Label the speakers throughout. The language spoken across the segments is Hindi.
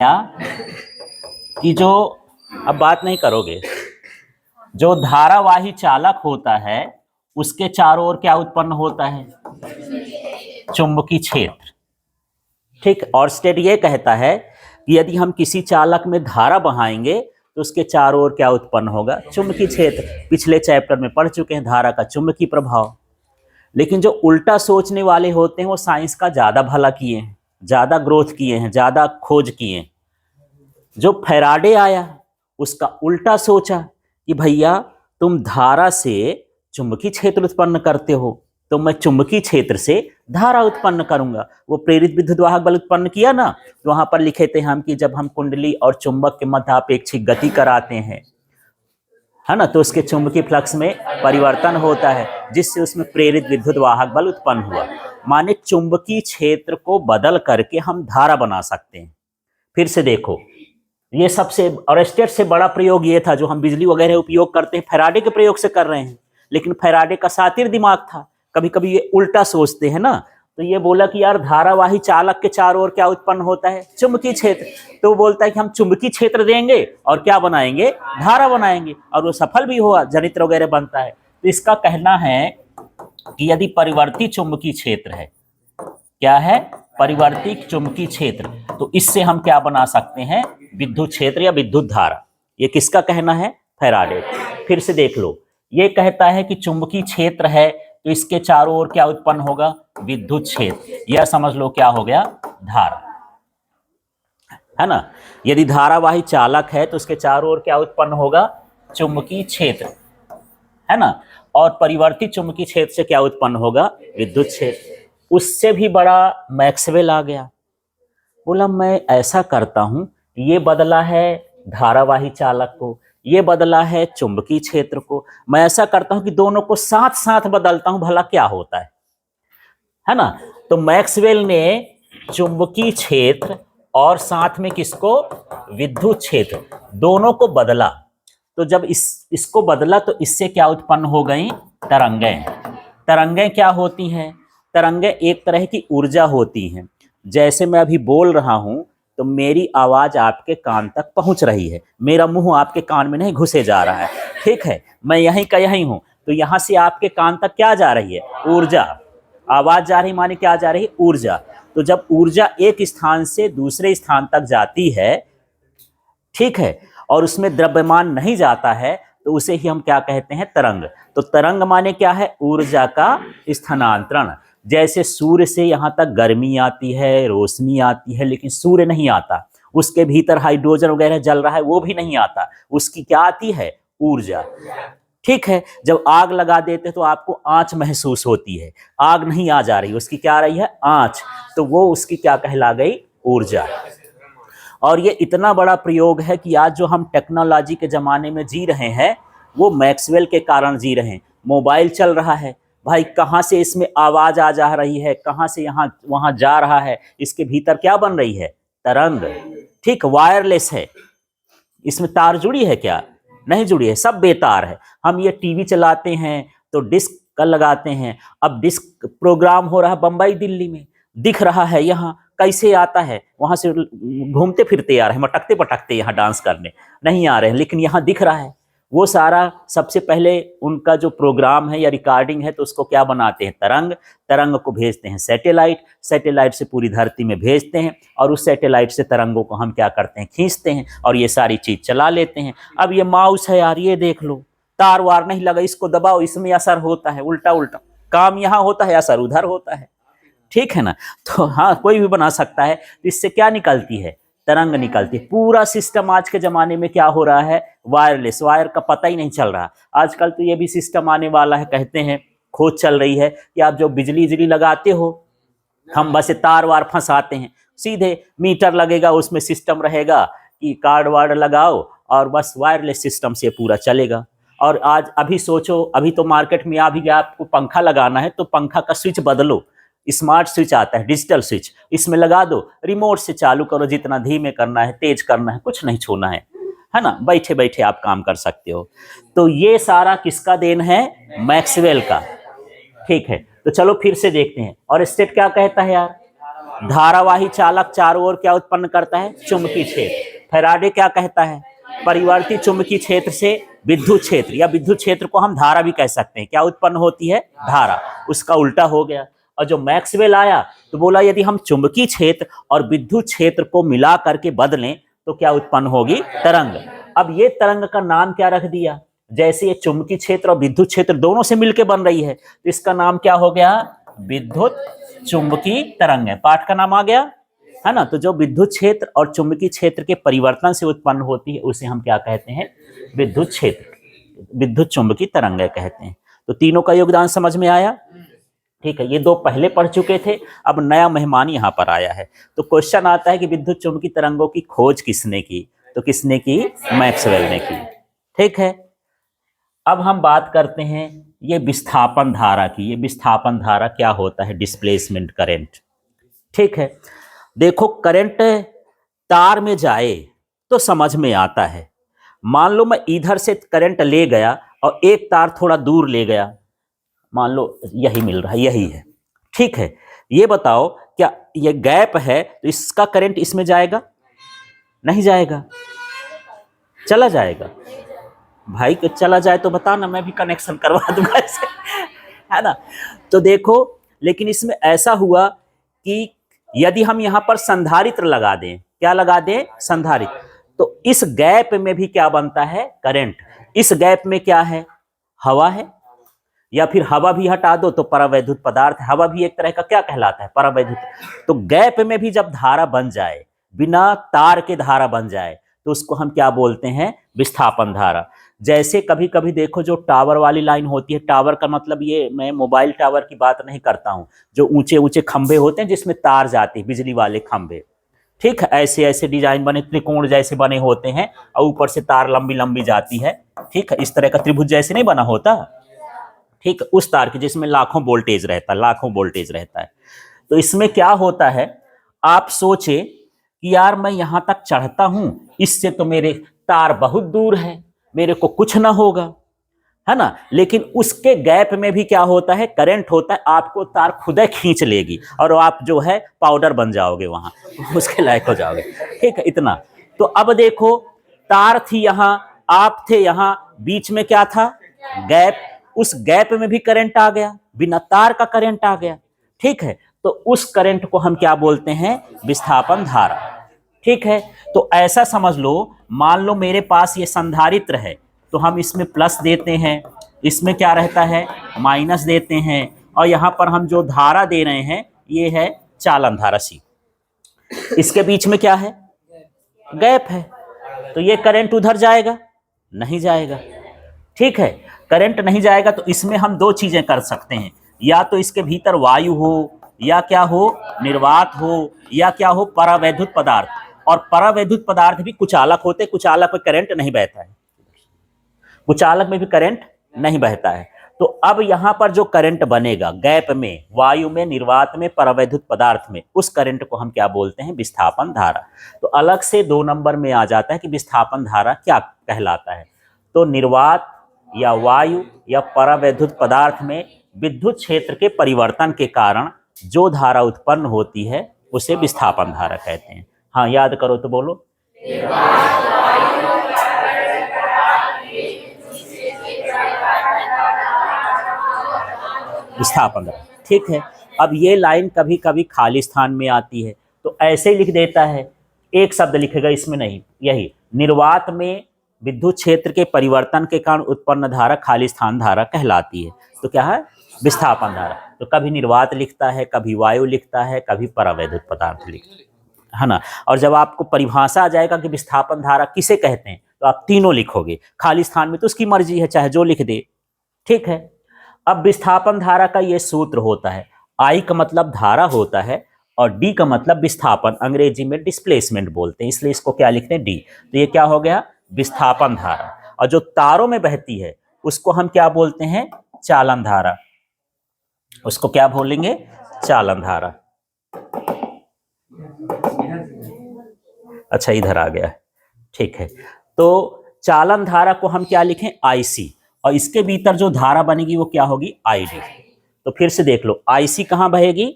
Speaker 1: या कि जो, अब बात नहीं करोगे, जो धारावाही चालक होता है उसके चारों ओर क्या उत्पन्न होता है? चुंबकीय क्षेत्र। ठीक, और स्टेट ये कहता है कि यदि हम किसी चालक में धारा बहाएंगे तो उसके चारों ओर क्या उत्पन्न होगा? चुंबकीय क्षेत्र। पिछले चैप्टर में पढ़ चुके हैं धारा का चुंबकीय प्रभाव। लेकिन जो उल्टा सोचने वाले होते हैं वो साइंस का ज्यादा भला किए हैं, ज्यादा ग्रोथ किए हैं, ज्यादा खोज किए हैं। जो फैराडे आया उसका उल्टा सोचा कि भैया तुम धारा से चुंबकीय क्षेत्र उत्पन्न करते हो तो मैं चुंबकीय क्षेत्र से धारा उत्पन्न करूंगा। वो प्रेरित विद्युत वाहक बल उत्पन्न किया ना, तो वहां पर लिखे थे हम कि जब हम कुंडली और चुंबक के मध्य अपेक्षिक गति कराते हैं, है ना, तो उसके चुंबकीय फ्लक्स में परिवर्तन होता है जिससे उसमें प्रेरित विद्युत वाहक बल उत्पन्न हुआ। माने चुंबकीय क्षेत्र को बदल करके हम धारा बना सकते हैं। फिर से देखो, ये सबसे और स्टेट से बड़ा प्रयोग ये था जो हम बिजली वगैरह उपयोग करते हैं, फैराडे के प्रयोग से कर रहे हैं। लेकिन फैराडे का शातिर दिमाग था, कभी कभी ये उल्टा सोचते हैं ना, तो ये बोला कि यार धारावाही चालक के चारों ओर क्या उत्पन्न होता है? चुंबकीय क्षेत्र। तो वो बोलता है कि हम चुंबकीय क्षेत्र देंगे और क्या बनाएंगे? धारा बनाएंगे, और वो सफल भी हुआ, जनित्र वगैरह बनता है। तो इसका कहना है कि यदि परिवर्ती चुंबकीय क्षेत्र है, क्या है? परिवर्ती चुंबकीय क्षेत्र, तो इससे हम क्या बना सकते हैं? विद्युत क्षेत्र या विद्युत धारा। ये किसका कहना है? फैराडे। फिर से देख लो, ये कहता है कि चुंबकीय क्षेत्र है तो इसके चारों ओर क्या उत्पन्न होगा? विद्युत क्षेत्र। यह समझ लो क्या हो गया? धारा, है ना। यदि धारावाही चालक है तो उसके चारों ओर क्या उत्पन्न होगा? चुंबकीय क्षेत्र, है ना। और परिवर्तित चुंबकीय क्षेत्र से क्या उत्पन्न होगा? विद्युत क्षेत्र। उससे भी बड़ा मैक्सवेल आ गया, बोला मैं ऐसा करता हूं, ये बदला है धारावाही चालक को, ये बदला है चुंबकीय क्षेत्र को, मैं ऐसा करता हूं कि दोनों को साथ साथ बदलता हूं, भला क्या होता है ना। तो मैक्सवेल ने चुंबकीय क्षेत्र और साथ में किसको? विद्युत क्षेत्र, दोनों को बदला। तो जब इसको बदला तो इससे क्या उत्पन्न हो गई? तरंगें। तरंगें क्या होती हैं? तरंगें एक तरह की ऊर्जा होती हैं। जैसे मैं अभी बोल रहा हूं तो मेरी आवाज आपके कान तक पहुंच रही है, मेरा मुंह आपके कान में नहीं घुसे जा रहा है, ठीक है, मैं यहीं का यहीं हूं, तो यहां से आपके कान तक क्या जा रही है? ऊर्जा। आवाज जा रही माने क्या जा रही है? ऊर्जा। तो जब ऊर्जा एक स्थान से दूसरे स्थान तक जाती है, ठीक है, और उसमें द्रव्यमान नहीं जाता है, तो उसे ही हम क्या कहते हैं? तरंग। तो तरंग माने क्या है? ऊर्जा का स्थानांतरण। जैसे सूर्य से यहां तक गर्मी आती है, रोशनी आती है, लेकिन सूर्य नहीं आता, उसके भीतर हाइड्रोजन वगैरह जल रहा है, वो भी नहीं आता, उसकी क्या आती है? ऊर्जा। ठीक है, जब आग लगा देते तो आपको आंच महसूस होती है, आग नहीं आ जा रही, उसकी क्या आ रही है? आंच। तो वो उसकी क्या कहला गई? ऊर्जा। और ये इतना बड़ा प्रयोग है कि आज जो हम टेक्नोलॉजी के ज़माने में जी रहे हैं वो मैक्सवेल के कारण जी रहे हैं। मोबाइल चल रहा है, भाई कहाँ से इसमें आवाज़ आ जा रही है, कहाँ से यहाँ वहाँ जा रहा है, इसके भीतर क्या बन रही है? तरंग। ठीक, वायरलेस है, इसमें तार जुड़ी है क्या? नहीं जुड़ी है, सब बेतार है। हम ये टीवी चलाते हैं तो डिस्क का लगाते हैं, अब डिस्क प्रोग्राम हो रहा है बम्बई दिल्ली में, दिख रहा है यहाँ, कैसे आता है? वहां से घूमते फिरते आ रहे हैं, मटकते पटकते यहाँ डांस करने नहीं आ रहे हैं, लेकिन यहाँ दिख रहा है। वो सारा सबसे पहले उनका जो प्रोग्राम है या रिकॉर्डिंग है तो उसको क्या बनाते हैं? तरंग। तरंग को भेजते हैं सैटेलाइट, सैटेलाइट से पूरी धरती में भेजते हैं, और उस सैटेलाइट से तरंगों को हम क्या करते हैं? खींचते हैं, और ये सारी चीज चला लेते हैं। अब ये माउस है यार, ये देख लो, तार वार नहीं लगा, इसको दबाओ, इसमें असर होता है, उल्टा उल्टा काम यहाँ होता है, असर उधर होता है, ठीक है ना। तो हाँ, कोई भी बना सकता है। तो इससे क्या निकलती है? तरंग निकलती है। पूरा सिस्टम आज के जमाने में क्या हो रहा है? वायरलेस, वायर का पता ही नहीं चल रहा। आजकल तो ये भी सिस्टम आने वाला है, कहते हैं खोज चल रही है कि आप जो बिजली लगाते हो, हम बस तार वार फंसाते हैं, सीधे मीटर लगेगा, उसमें सिस्टम रहेगा कि कार्ड वार्ड लगाओ और बस वायरलेस सिस्टम से पूरा चलेगा। और आज अभी सोचो, अभी तो मार्केट में आ भी गया, आपको पंखा लगाना है तो पंखा का स्विच बदलो, स्मार्ट स्विच आता है, डिजिटल स्विच, इसमें लगा दो, रिमोट से चालू करो, जितना धीमे करना है, तेज करना है, कुछ नहीं छूना है ना, बैठे बैठे आप काम कर सकते हो। तो ये सारा किसका देन है? मैक्सवेल का। ठीक है, तो चलो फिर से देखते हैं। और स्टेट क्या कहता है यार? धारावाही चालक चारों ओर क्या उत्पन्न करता है? चुंबकीय क्षेत्र। फैराडे क्या कहता है? परिवर्ती चुंबकीय क्षेत्र से विद्युत क्षेत्र या विद्युत क्षेत्र को हम धारा भी कह सकते हैं, क्या उत्पन्न होती है? धारा। उसका उल्टा हो गया। और जो मैक्सवेल आया तो बोला यदि हम चुंबकीय क्षेत्र और विद्युत क्षेत्र को मिला करके बदलें तो क्या उत्पन्न होगी? तरंग। अब ये तरंग का नाम क्या रख दिया? जैसे ये चुंबकीय क्षेत्र और विद्युत क्षेत्र दोनों से मिलकर बन रही है तो इसका नाम क्या हो गया? विद्युत चुंबकीय तरंग है। पाठ का नाम आ गया है ना। तो जो विद्युत क्षेत्र और चुंबकीय क्षेत्र के परिवर्तन से उत्पन्न होती है उसे हम क्या कहते हैं? विद्युत क्षेत्र, विद्युत चुंबकीय तरंग कहते हैं। तो तीनों का योगदान समझ में आया? ठीक है, ये दो पहले पढ़ चुके थे, अब नया मेहमान यहाँ पर आया है। तो क्वेश्चन आता है कि विद्युत चुंबकीय तरंगों की खोज किसने की? तो किसने की? मैक्सवेल ने की। ठीक है, अब हम बात करते हैं ये विस्थापन धारा की। ये विस्थापन धारा क्या होता है? Displacement current. ठीक है, देखो करंट तार में जाए तो समझ में आता है। मान लो मैं इधर से करंट ले गया और एक तार थोड़ा दूर ले गया, मान लो यही मिल रहा है, यही है। ठीक है, ये बताओ क्या ये गैप है तो इसका करंट इसमें जाएगा? नहीं जाएगा। चला जाएगा? भाई को चला जाए तो बता ना, मैं भी कनेक्शन करवा दूंगा ऐसे, है ना। तो देखो, लेकिन इसमें ऐसा हुआ कि यदि हम यहां पर संधारित्र लगा दें, क्या लगा दें? संधारित्र, तो इस गैप में भी क्या बनता है? करंट। इस गैप में क्या है? हवा है, या फिर हवा भी हटा दो तो परावैद्युत पदार्थ। हवा भी एक तरह का क्या कहलाता है? परावैद्युत। तो गैप में भी जब धारा बन जाए, बिना तार के धारा बन जाए, तो उसको हम क्या बोलते हैं? विस्थापन धारा। जैसे कभी कभी देखो जो टावर वाली लाइन होती है, टावर का मतलब ये मैं मोबाइल टावर की बात नहीं करता हूं, जो ऊंचे ऊंचे खंभे होते हैं जिसमें तार जाती है, बिजली वाले खंभे। ठीक है, ऐसे ऐसे डिजाइन बने, त्रिकोण जैसे बने होते हैं और ऊपर से तार लंबी लंबी जाती है। ठीक है, इस तरह का त्रिभुज जैसे नहीं बना होता। ठीक, उस तार की जिसमें लाखों वोल्टेज रहता है, लाखों वोल्टेज रहता है। तो इसमें क्या होता है, आप सोचे कि यार मैं यहां तक चढ़ता हूं, इससे तो मेरे तार बहुत दूर है, मेरे को कुछ ना होगा, है ना। लेकिन उसके गैप में भी क्या होता है? करंट होता है। आपको तार खुद खींच लेगी और आप जो है पाउडर बन जाओगे, वहां उसके लायक हो जाओगे। ठीक है, इतना। तो अब देखो, तार थी यहां, आप थे यहां, बीच में क्या था? गैप। उस गैप में भी करंट आ गया, बिना तार का करंट आ गया। ठीक है, तो उस करंट को हम क्या बोलते हैं? विस्थापन धारा। ठीक है, तो ऐसा समझ लो, मान लो मेरे पास ये संधारित्र है तो हम इसमें प्लस देते हैं, इसमें क्या रहता है? माइनस देते हैं, और यहां पर हम जो धारा दे रहे हैं ये है चालन धारा सी। इसके बीच में क्या है? गैप है। तो ये करंट उधर जाएगा? नहीं जाएगा। ठीक है, करंट नहीं जाएगा तो इसमें हम दो चीजें कर सकते हैं, या तो इसके भीतर वायु हो, या क्या हो? निर्वात हो, या क्या हो? परावैद्युत पदार्थ। और परावैद्युत पदार्थ भी कुचालक होते, कुचालक में करंट नहीं बहता है, कुचालक में भी करंट नहीं बहता है। तो अब यहां पर जो करंट बनेगा गैप में, वायु में, निर्वात में, परावैद्युत पदार्थ में, उस करंट को हम क्या बोलते हैं? विस्थापन धारा। तो अलग से 2 नंबर में आ जाता है कि विस्थापन धारा क्या कहलाता है। तो निर्वात या वायु या परावैद्युत पदार्थ में विद्युत क्षेत्र के परिवर्तन के कारण जो धारा उत्पन्न होती है उसे विस्थापन धारा कहते हैं। हाँ, याद करो तो बोलो। विस्थापन धारा। ठीक है, अब ये लाइन कभी कभी खाली स्थान में आती है तो ऐसे लिख देता है, एक शब्द लिखेगा इसमें नहीं, यही निर्वात में विद्युत क्षेत्र के परिवर्तन के कारण उत्पन्न धारा खाली स्थान धारा कहलाती है। तो क्या है? विस्थापन धारा। तो कभी निर्वात लिखता है, कभी वायु लिखता है, कभी परावैद्युत पदार्थ लिखता है ना। और जब आपको परिभाषा आ जाएगा कि विस्थापन धारा किसे कहते हैं तो आप तीनों लिखोगे। खाली स्थान में तो उसकी मर्जी है, चाहे जो लिख दे। ठीक है, अब विस्थापन धारा का ये सूत्र होता है, आई का मतलब धारा होता है और डी का मतलब विस्थापन, अंग्रेजी में डिस्प्लेसमेंट बोलते हैं, इसलिए इसको क्या लिखते हैं? डी। तो ये क्या हो गया? विस्थापन धारा। और जो तारों में बहती है उसको हम क्या बोलते हैं? चालन धारा। उसको क्या बोलेंगे? चालन धारा। अच्छा, इधर आ गया है। ठीक है, तो चालन धारा को हम क्या लिखें? आईसी। और इसके भीतर जो धारा बनेगी वो क्या होगी? आईडी। तो फिर से देख लो, आईसी कहां बहेगी?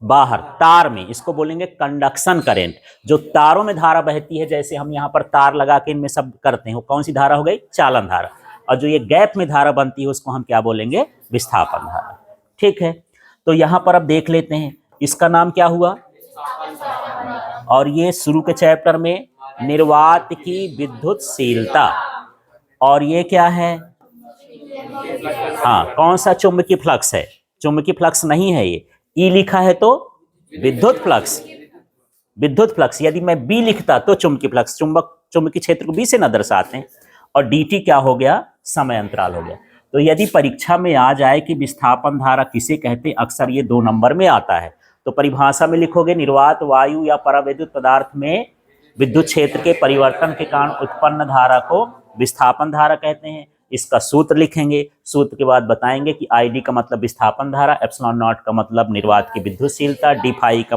Speaker 1: बाहर तार में, इसको बोलेंगे कंडक्शन करंट। जो तारों में धारा बहती है, जैसे हम यहाँ पर तार लगा के इनमें सब करते हैं, वो कौन सी धारा हो गई? चालन धारा। और जो ये गैप में धारा बनती है उसको हम क्या बोलेंगे? विस्थापन धारा। ठीक है, तो यहाँ पर अब देख लेते हैं इसका नाम क्या हुआ। और ये शुरू के चैप्टर में निर्वात की विद्युतशीलता, और ये क्या है? हाँ, कौन सा? चुंबकीय फ्लक्स है। चुंबकीय फ्लक्स नहीं है ये, ई लिखा है तो विद्युत फ्लक्स। विद्युत फ्लक्स, यदि मैं बी लिखता तो चुंबकीय फ्लक्स, चुंबकीय क्षेत्र को बी से न दर्शाते हैं। और dt क्या हो गया? समय अंतराल हो गया। तो यदि परीक्षा में आ जाए कि विस्थापन धारा किसे कहते हैं, अक्सर ये 2 नंबर में आता है, तो परिभाषा में लिखोगे निर्वात वायु या परावैद्युत पदार्थ में विद्युत क्षेत्र के परिवर्तन के कारण उत्पन्न धारा को विस्थापन धारा कहते हैं। इसका सूत्र लिखेंगे, सूत्र के बाद बताएंगे कि ID का मतलब विस्थापन धारा, एप्सिलॉन नॉट का मतलब निर्वात की विद्युतशीलता, d फाई का